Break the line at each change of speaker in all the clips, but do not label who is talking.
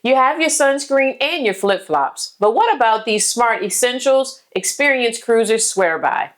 You have your sunscreen and your flip-flops, but what about these smart essentials experienced cruisers swear by?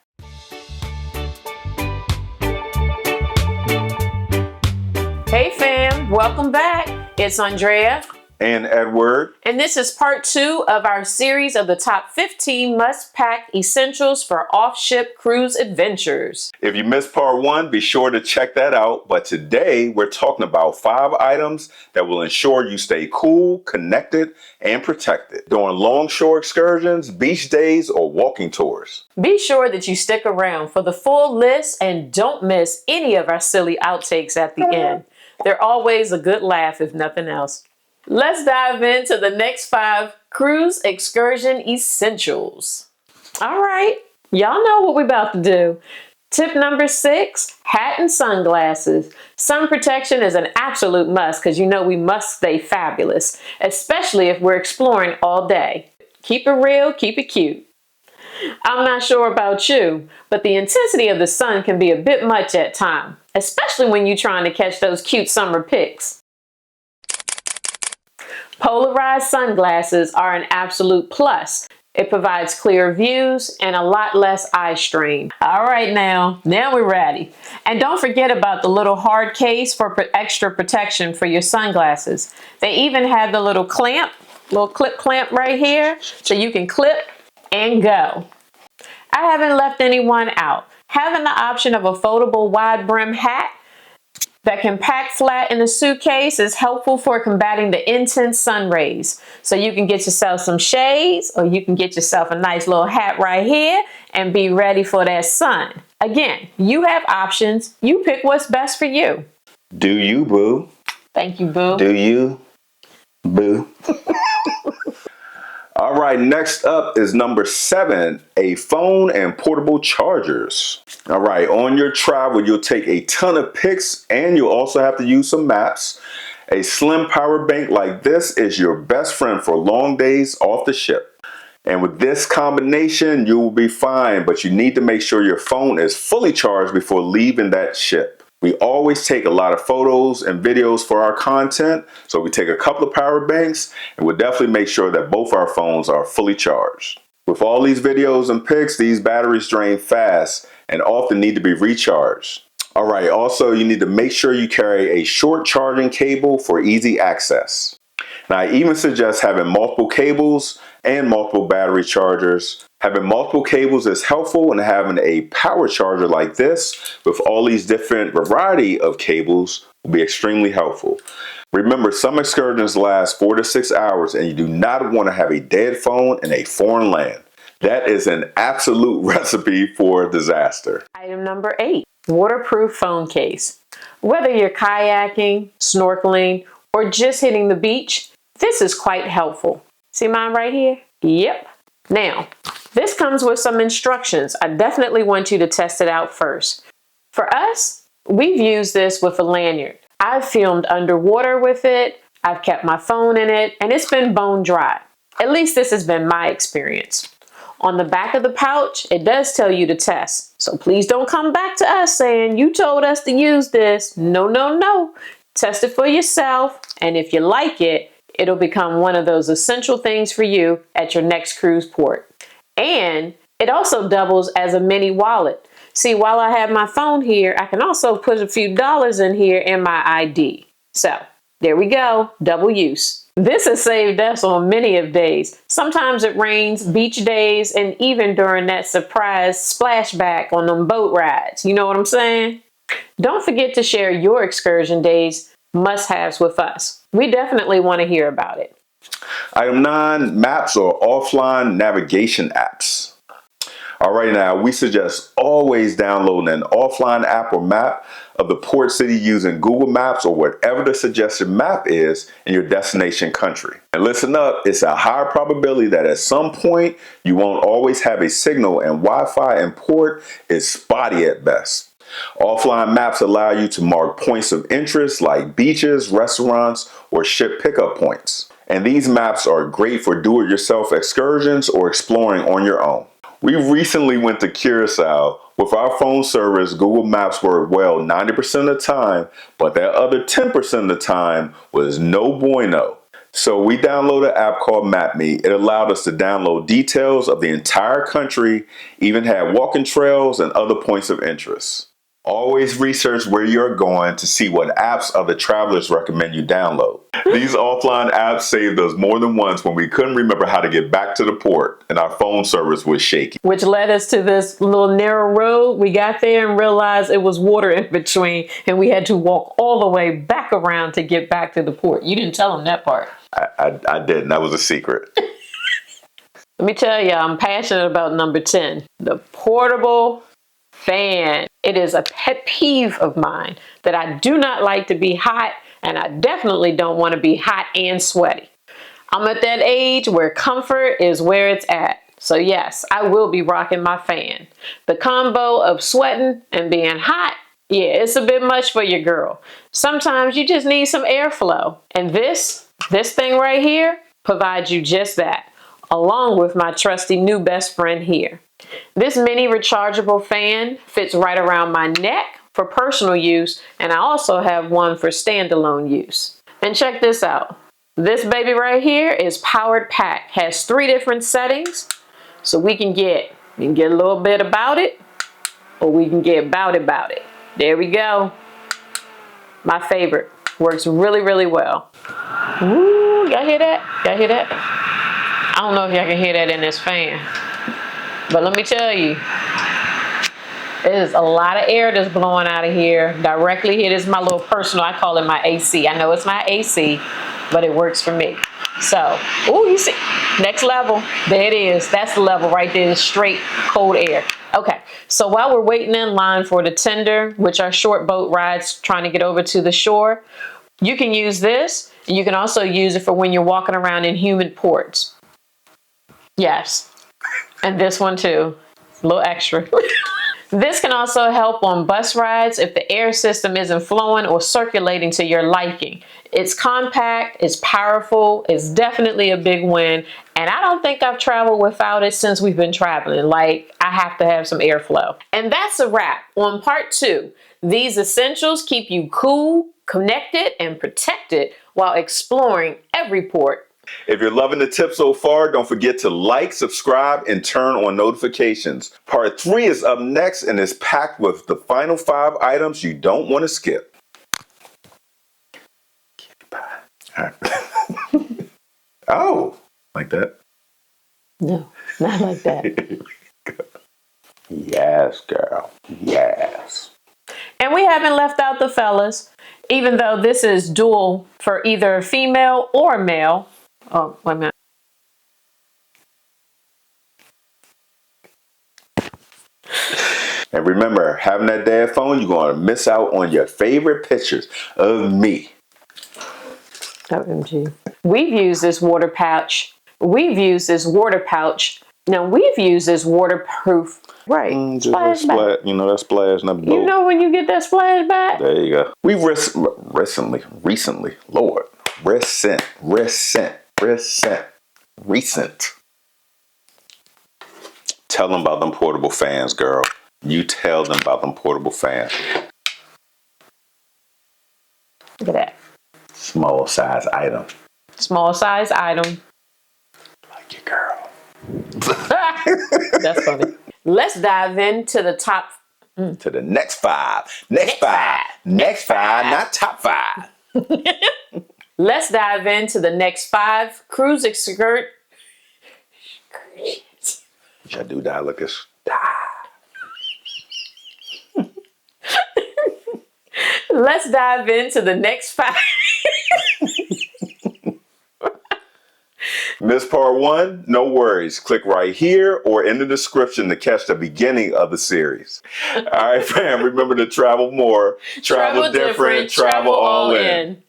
Hey fam, welcome back. It's Andrea
and Edward.
And this is part 2 of our series of the top 15 must-pack essentials for off-ship cruise adventures.
If you missed part 1, be sure to check that out. But today we're talking about 5 items that will ensure you stay cool, connected, and protected during longshore excursions, beach days, or walking tours.
Be sure that you stick around for the full list and don't miss any of our silly outtakes at the end. They're always a good laugh if nothing else. Let's dive into the next 5 cruise excursion essentials. All right, y'all know what we're about to do. Tip number 6, hat and sunglasses. Sun protection is an absolute must because you know we must stay fabulous, especially if we're exploring all day. Keep it real, keep it cute. I'm not sure about you, but the intensity of the sun can be a bit much at times, especially when you're trying to catch those cute summer pics. Polarized sunglasses are an absolute plus. It provides clear views and a lot less eye strain. All right, now we're ready. And don't forget about the little hard case for extra protection for your sunglasses. They even have the little clip clamp right here, so you can clip and go. I haven't left anyone out. Having the option of a foldable wide brim hat that can pack flat in a suitcase is helpful for combating the intense sun rays. So you can get yourself some shades, or you can get yourself a nice little hat right here and be ready for that sun. Again, you have options. You pick what's best for you.
Do you, boo?
Thank you, boo.
Do you, boo? All right, next up is number 7, a phone and portable chargers. All right, on your travel, you'll take a ton of pics and you'll also have to use some maps. A slim power bank like this is your best friend for long days off the ship. And with this combination, you will be fine, but you need to make sure your phone is fully charged before leaving that ship. We always take a lot of photos and videos for our content, so we take a couple of power banks and we'll definitely make sure that both our phones are fully charged. With all these videos and pics, these batteries drain fast and often need to be recharged. All right, also you need to make sure you carry a short charging cable for easy access. Now, I even suggest having multiple cables and multiple battery chargers. Having multiple cables is helpful, and having a power charger like this with all these different variety of cables will be extremely helpful. Remember, some excursions last 4 to 6 hours, and you do not want to have a dead phone in a foreign land. That is an absolute recipe for disaster.
Item number 8, waterproof phone case. Whether you're kayaking, snorkeling, or just hitting the beach, this is quite helpful. See mine right here? Yep. Now, this comes with some instructions. I definitely want you to test it out first. For us, we've used this with a lanyard. I've filmed underwater with it, I've kept my phone in it, and it's been bone dry. At least this has been my experience. On the back of the pouch, it does tell you to test. So please don't come back to us saying you told us to use this. No, no, no. Test it for yourself, and if you like it, it'll become one of those essential things for you at your next cruise port. And it also doubles as a mini wallet. See, while I have my phone here, I can also put a few dollars in here and my ID. So there we go, double use. This has saved us on many of days. Sometimes it rains, beach days, and even during that surprise splashback on them boat rides. You know what I'm saying? Don't forget to share your excursion days must-haves with us. We definitely want to hear about it.
Item 9, maps or offline navigation apps. All right, now we suggest always downloading an offline app or map of the port city using Google Maps or whatever the suggested map is in your destination country. And listen up, it's a high probability that at some point you won't always have a signal, and Wi-Fi in port is spotty at best. Offline maps allow you to mark points of interest like beaches, restaurants, or ship pickup points. And these maps are great for do-it-yourself excursions or exploring on your own. We recently went to Curacao. With our phone service, Google Maps worked well 90% of the time, but that other 10% of the time was no bueno. So we downloaded an app called MapMe. It allowed us to download details of the entire country, even had walking trails and other points of interest. Always research where you're going to see what apps other travelers recommend you download. These offline apps saved us more than once when we couldn't remember how to get back to the port and our phone service was shaky.
Which led us to this little narrow road. We got there and realized it was water in between, and we had to walk all the way back around to get back to the port. You didn't tell them that part.
I didn't. That was a secret.
Let me tell you, I'm passionate about number 10, the portable fan. It is a pet peeve of mine that I do not like to be hot, and I definitely don't want to be hot and sweaty. I'm at that age where comfort is where it's at. So yes, I will be rocking my fan. The combo of sweating and being hot, yeah, it's a bit much for your girl. Sometimes you just need some airflow. And this thing right here provides you just that, along with my trusty new best friend here. This mini rechargeable fan fits right around my neck for personal use, and I also have one for standalone use. And check this out. This baby right here is powered pack, has 3 different settings, so we can get a little bit about it, or we can get about it. There we go. My favorite. Works really, really well. Ooh, y'all hear that? Y'all hear that? I don't know if y'all can hear that in this fan. But let me tell you, there's a lot of air that's blowing out of here. Directly here, this is my little personal, I call it my AC. I know it's my AC, but it works for me. So, ooh, you see, next level. There it is. That's the level right there, straight cold air. Okay, so while we're waiting in line for the tender, which are short boat rides trying to get over to the shore, you can use this, and you can also use it for when you're walking around in humid ports. Yes. And this one too, a little extra. This can also help on bus rides if the air system isn't flowing or circulating to your liking. It's compact, it's powerful, it's definitely a big win, and I don't think I've traveled without it since we've been traveling. Like, I have to have some airflow. And that's a wrap on part 2. These essentials keep you cool, connected, and protected while exploring every port.
If you're loving the tip so far, don't forget to like, subscribe, and turn on notifications. Part 3 is up next and is packed with the final 5 items you don't want to skip. All right. Oh, like that?
No, not like that.
Yes, girl. Yes.
And we haven't left out the fellas, even though this is dual for either female or male. Oh, wait a minute.
And remember, having that dad phone, you're going to miss out on your favorite pictures of me.
OMG. We've used this water pouch. Now, we've used this waterproof. Right.
Splash back. You know, that splash, not boat.
You know when you get that splash back?
There you go. We recently, Lord, recent. Tell them about them portable fans, girl. You tell them about them portable fans.
Look at that.
Small size item.
Small size item.
Like your girl.
That's funny. Let's dive into the top.
To the next 5. Next five, not top 5.
Let's dive into the next 5 cruise excursions.
Should I do that? Look at this.
Let's dive into the next 5.
Missed part 1? No worries. Click right here or in the description to catch the beginning of the series. All right, fam. Remember to travel more, travel different, travel all in.